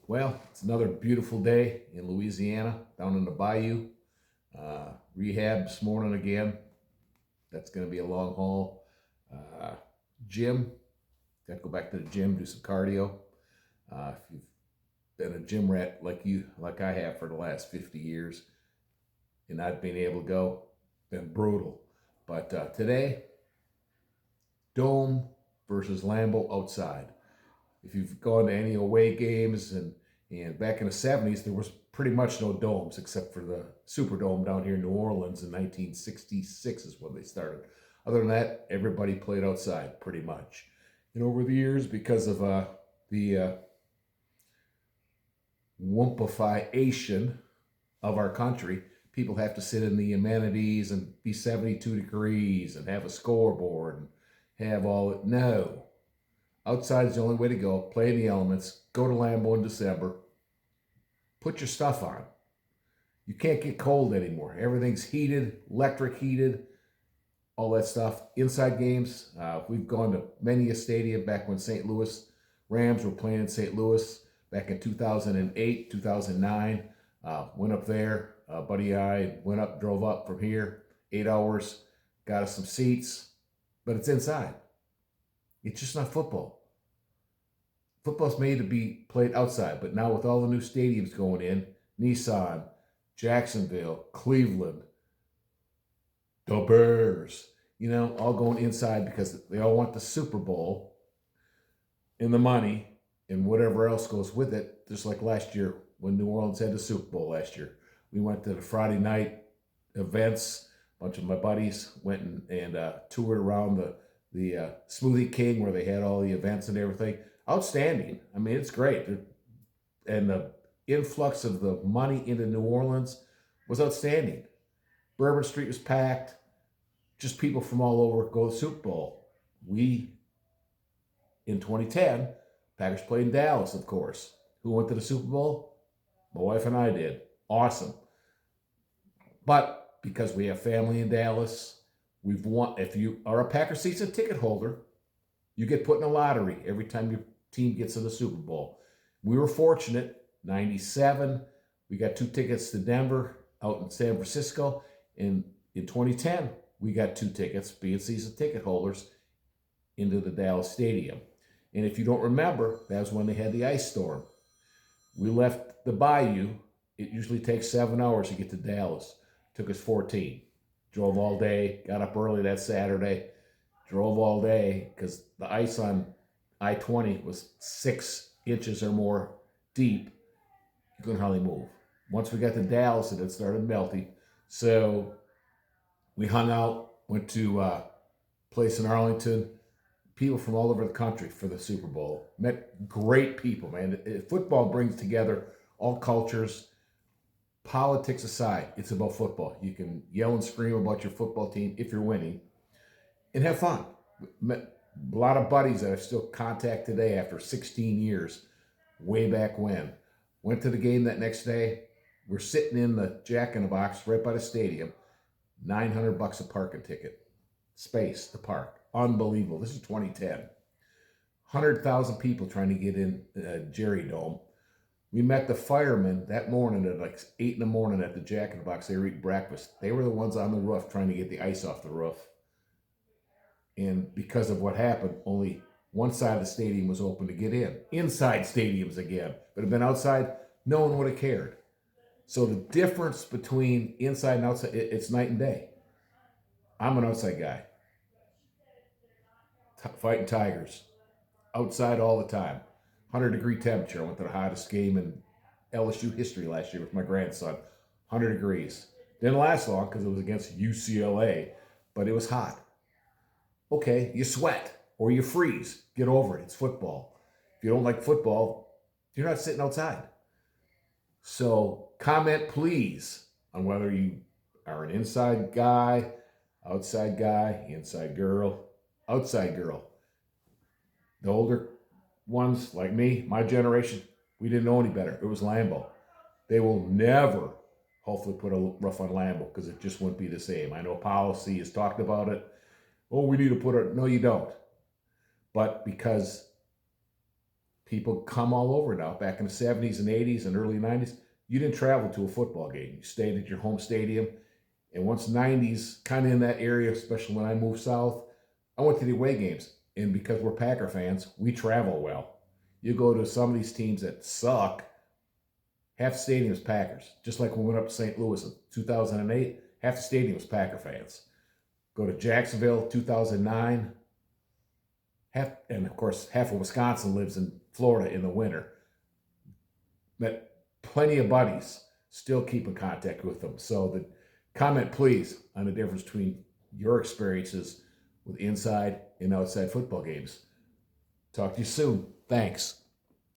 Well, it's another beautiful day in Louisiana, down in the bayou. Rehab this morning again. That's going to be a long haul. Uh, Gym, got to go back to the gym, do some cardio. If you've been a gym rat like I have for the last 50 years, and not being able to go, been brutal. But today, Dome versus Lambeau outside. If you've gone to any away games and back in the 70s, there was pretty much no domes except for the Superdome down here in New Orleans in 1966 is when they started. Other than that, everybody played outside pretty much. And over the years, because of the wumpification of our country, people have to sit in the amenities and be 72 degrees and have a scoreboard and have all it. No. Outside is the only way to go. Play in the elements. Go to Lambeau in December. Put your stuff on. You can't get cold anymore. Everything's heated, electric heated, all that stuff. Inside games, we've gone to many a stadium back when St. Louis Rams were playing in St. Louis back in 2008, 2009. Went up there. Buddy and I went up, drove up from here, 8 hours, got us some seats, but it's inside. It's just not football. Football's made to be played outside, but now with all the new stadiums going in, Nissan, Jacksonville, Cleveland, the Bears, all going inside because they all want the Super Bowl and the money and whatever else goes with it. Just like last year when New Orleans had the Super Bowl last year. We went to the Friday night events. A bunch of my buddies went and toured around the Smoothie King where they had all the events and everything. Outstanding. I mean, it's great. And the influx of the money into New Orleans was outstanding. Bourbon Street was packed. Just people from all over go to the Super Bowl. In 2010, Packers played in Dallas, of course. Who went to the Super Bowl? My wife and I did. Awesome. But because we have family in Dallas, we've won. If you are a Packer season ticket holder, you get put in a lottery every time your team gets in the Super Bowl. We were fortunate. 97, we got 2 tickets to Denver out in San Francisco. In 2010, we got 2 tickets, being season ticket holders, into the Dallas Stadium. And if you don't remember, that was when they had the ice storm. We left the bayou. It usually takes 7 hours to get to Dallas. Took us 14. Drove all day, got up early that Saturday, drove all day because the ice on I-20 was 6 inches or more deep. You couldn't hardly move. Once we got to Dallas, it had started melting. So we hung out, went to a place in Arlington, people from all over the country for the Super Bowl. Met great people, man. Football brings together all cultures. Politics aside, it's about football. You can yell and scream about your football team if you're winning and have fun. Met a lot of buddies that I still contact today after 16 years, way back when. Went to the game that next day. We're sitting in the Jack in the Box right by the stadium. $900 a parking ticket. Space to park. Unbelievable. This is 2010. 100,000 people trying to get in Jerry Dome. We met the firemen that morning at like 8 in the morning at the Jack in the Box. They were eating breakfast. They were the ones on the roof trying to get the ice off the roof. And because of what happened, only one side of the stadium was open to get in. Inside stadiums again. But if it had been outside, no one would have cared. So the difference between inside and outside, it's night and day. I'm an outside guy. Fighting tigers. Outside all the time. 100-degree temperature. I went to the hottest game in LSU history last year with my grandson. 100 degrees. Didn't last long because it was against UCLA, but it was hot. Okay, you sweat or you freeze. Get over it. It's football. If you don't like football, you're not sitting outside. So comment, please, on whether you are an inside guy, outside guy, inside girl, outside girl. The older ones like me, my generation, we didn't know any better. It was Lambeau. They will never, hopefully, put a roof on Lambeau because it just wouldn't be the same. I know policy has talked about it. Oh, we need to put it. No, you don't. But because People come all over now. Back in the 70s and 80s and early 90s, you didn't travel to a football game. You stayed at your home stadium. And once 90s, kind of in that area, especially when I moved south, I went to the away games. And because we're Packer fans, we travel well. You go to some of these teams that suck, half the stadium is Packers. Just like when we went up to St. Louis in 2008, half the stadium was Packer fans. Go to Jacksonville, 2009. And of course, half of Wisconsin lives in Florida in the winter. But plenty of buddies still keep in contact with them. So comment, please, on the difference between your experiences with inside and outside football games. Talk to you soon. Thanks.